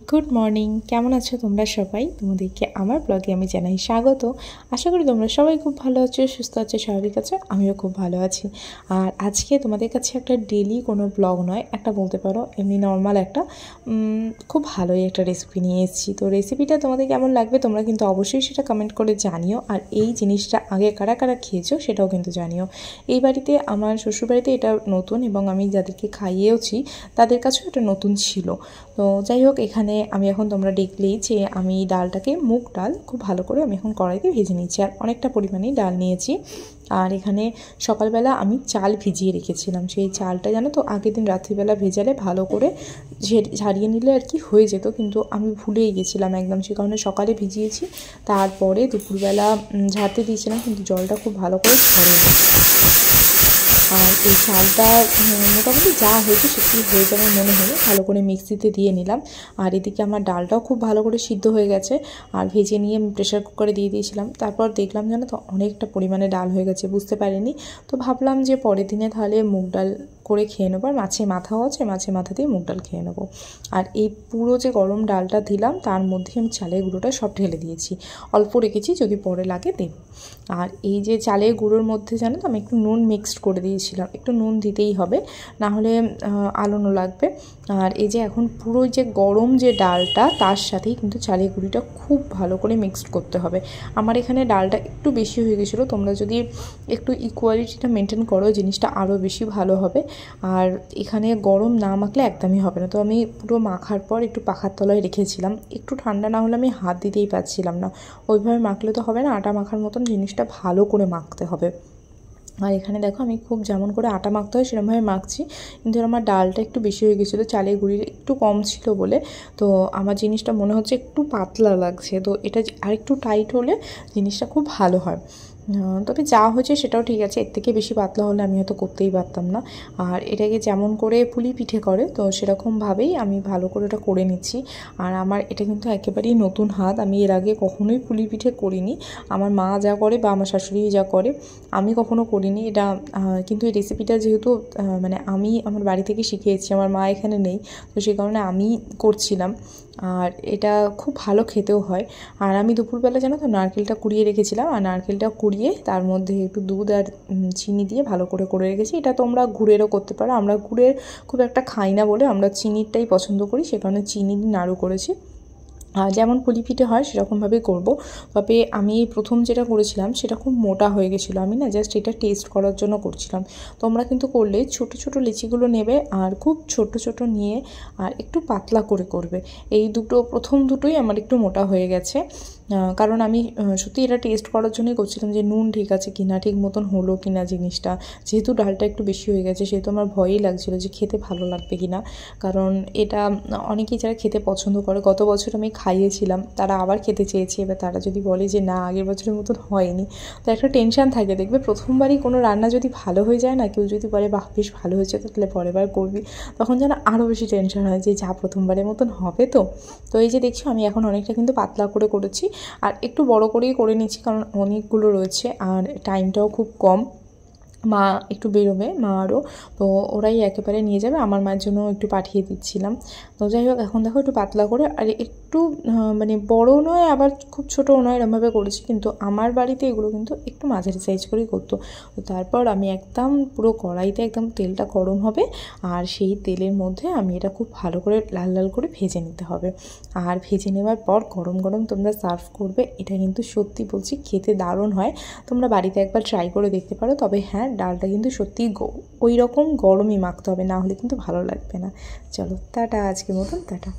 Good morning, কেমন আছো তোমরা সবাই? তোমাদেরকে আমার ব্লগে আমি জানাই স্বাগত। আশা করি তোমরা সবাই খুব ভালো আছো, সুস্থ আছো, স্বাভাবিক আছো। আমিও খুব ভালো আছি। আর আজকে তোমাদের কাছে একটা ডেলি কোনো ব্লগ নয়, একটা বলতে পারো এমনি নর্মাল একটা খুব ভালোই একটা রেসিপি নিয়ে এসেছি। তো রেসিপিটা তোমাদের কেমন লাগবে তোমরা কিন্তু অবশ্যই সেটা কমেন্ট করে জানিও। আর এই জিনিসটা আগে কারা কারা খেয়েছো সেটাও কিন্তু জানিও। এই বাড়িতে আমার শ্বশুরবাড়িতে এটা নতুন এবং আমি যাদেরকে খাইয়েওছি তাদের কাছেও এটা নতুন ছিল। তো যাই হোক, এখানে আমি এখন তোমরা দেখলেই যে আমি ডালটাকে মুগ ডাল খুব ভালো করে আমি এখন কড়াইতে ভেজে নিয়েছি। আর অনেকটা পরিমাণেই ডাল নিয়েছি। আর এখানে সকালবেলা আমি চাল ভিজিয়ে রেখেছিলাম। সেই চালটা জানো তো আগের দিন রাত্রিবেলা ভেজালে ভালো করে ঝারিয়ে নিলে আর কি হয়ে যেত, কিন্তু আমি ভুলেই গেছিলাম একদম। সে কারণে সকালে ভিজিয়েছি, তারপরে দুপুরবেলা ঝাড়তে দিয়েছিলাম, কিন্তু জলটা খুব ভালো করে ঝরেনি। আর এই চালটা মোটামুটি যা হয়েছে সেটি হয়ে যাবে মনে হলো, ভালো করে মিক্সিতে দিয়ে নিলাম। আর এদিকে আমার ডালটাও খুব ভালো করে সিদ্ধ হয়ে গেছে। আর ভেজে নিয়ে আমি প্রেশার কুকারে দিয়ে দিয়েছিলাম। তারপর দেখলাম জানো তো অনেকটা পরিমাণে ডাল হয়ে গেছে, বুঝতে পারিনি। তো ভাবলাম যে পরের দিনে তাহলে মুগ ডাল করে খেয়ে নেবো। আর মাছের মাথাও আছে, মাছের মাথা দিয়ে মুগ ডাল খেয়ে নেবো। আর এই পুরো যে গরম ডালটা দিলাম তার মধ্যে আমি চালের গুঁড়োটা সব ঢেলে দিয়েছি। অল্প রেখেছি, যদি পরে লাগে দেব। আর এই যে চালের গুঁড়োর মধ্যে জানো তো আমি একটু নুন মিক্সড করে দিয়েছিলাম। একটু নুন দিতেই হবে, নাহলে আলোনো লাগবে। আর এই যে এখন পুরো যে গরম যে ডালটা তার সাথেই কিন্তু চালের গুঁড়িটা খুব ভালো করে মিক্সড করতে হবে। আমার এখানে ডালটা একটু বেশি হয়ে গেছিলো, তোমরা যদি একটু ইকুয়ালিটিটা মেনটেন করো জিনিসটা আরও বেশি ভালো হবে। আর এখানে গরম না মাখলে একদমই হবে না। তো আমি পুরো মাখার পর একটু পাখার তলায় রেখেছিলাম। একটু ঠান্ডা না হলে আমি হাত দিতেই পারছিলাম না। ওইভাবে মাখলে তো হবে না, আটা মাখার মতন জিনিসটা ভালো করে মাখতে হবে। আর এখানে দেখো আমি খুব যেমন করে আটা মাখতে হয় সেরকমভাবে মাখছি, কিন্তু আমার ডালটা একটু বেশি হয়ে গেছিলো, চালের গুঁড়ির একটু কম ছিল বলে। তো আমার জিনিসটা মনে হচ্ছে একটু পাতলা লাগছে। তো এটা আরেকটু টাইট হলে জিনিসটা খুব ভালো হয়। তবে যা হয়েছে সেটাও ঠিক আছে, এর থেকে বেশি পাতলা হলে আমি হয়তো করতেই পারতাম না। আর এটাকে যেমন করে পুলি পিঠে করে তো সেরকমভাবেই আমি ভালো করে ওটা করে নিচ্ছি। আর আমার এটা কিন্তু একেবারেই নতুন হাত, আমি এর আগে কখনোই পুলি পিঠে করিনি। আমার মা যা করে বা আমার শাশুড়ি যা করে আমি কখনো করিনি এটা। কিন্তু এই রেসিপিটা যেহেতু মানে আমি আমার বাড়ি থেকে শিখিয়েছি, আমার মা এখানে নেই, তো সেই কারণে আমি করছিলাম। আর এটা খুব ভালো খেতেও হয়। আর আমি দুপুরবেলা জানো তো নারকেলটা কুড়িয়ে রেখেছিলাম, আর নারকেলটা কুড়িয়ে তার মধ্যে একটু দুধ আর চিনি দিয়ে ভালো করে রেখেছি। এটা তোমরা গুড়েরও করতে পারো, আমরা গুড়ের খুব একটা খাই না বলে আমরা চিনিরটাই পছন্দ করি, সে কারণে চিনি নাড়ু করেছি। যেমন পুলি পিঠে হয় সেরকমভাবেই করব। তবে আমি প্রথম যেটা করেছিলাম সেটা খুব মোটা হয়ে গেছিলো, আমি না জাস্ট এটা টেস্ট করার জন্য করছিলাম। তোমরা কিন্তু করলে ছোট ছোট লিচিগুলো নেবে আর খুব ছোট ছোট নিয়ে আর একটু পাতলা করে করবে। এই প্রথম দুটোই আমার একটু মোটা হয়ে গেছে, কারণ আমি সত্যি এটা টেস্ট করার জন্যই করছিলাম যে নুন ঠিক আছে কিনা, ঠিক মতন হলো কিনা জিনিসটা। যেহেতু ডালটা একটু বেশি হয়ে গেছে সেহেতু আমার ভয়ই লাগছিলো যে খেতে ভালো লাগবে কিনা, কারণ এটা অনেকেই যারা খেতে পছন্দ করে, গত বছর আমি খাইয়েছিলাম, তারা আবার খেতে চেয়েছে। এবার তারা যদি বলে যে না আগের বছরের মতন হয়নি, তো একটা টেনশান থাকে। দেখবে প্রথমবারই কোনো রান্না যদি ভালো হয়ে যায় না, কেউ যদি বলে বাহ বেশ ভালো হয়েছে তাহলে পরের বার করবি, তখন যেন আরও বেশি টেনশন হয় যে যা প্রথমবারের মতন হবে। তো এই যে দেখছো আমি এখন অনেকটা কিন্তু পাতলা করে করেছি, আর একটু বড় করেই করে নিচ্ছি কারণ অনেকগুলো রয়েছে আর টাইমটাও খুব কম। মা একটু বেরোবে, মা আরও, তো ওরাই একেবারে নিয়ে যাবে। আমার মায়ের জন্য একটু পাঠিয়ে দিচ্ছিলাম। তো যাই হোক এখন দেখো একটু পাতলা করে আর একটু মানে বড়ও নয় আবার খুব ছোটোও নয় এরমভাবে করেছি, কিন্তু আমার বাড়িতে এগুলো কিন্তু একটু মাঝারি সাইজ করেই করতো। তো তারপর আমি একদম পুরো কড়াইতে একদম তেলটা গরম হবে, আর সেই তেলের মধ্যে আমি এটা খুব ভালো করে লাল লাল করে ভেজে নিতে হবে। আর ভেজে নেওয়ার পর গরম গরম তোমরা সার্ভ করবে। এটা কিন্তু সত্যি বলছি খেতে দারুণ হয়, তোমরা বাড়িতে একবার ট্রাই করে দেখতে পারো। তবে হ্যাঁ, ডালটা কিন্তু সত্যিই ওই রকম গরমই মাখতে হবে, না হলে কিন্তু ভালো লাগবে না। চলো টাটা, আজকের মতন টাটা।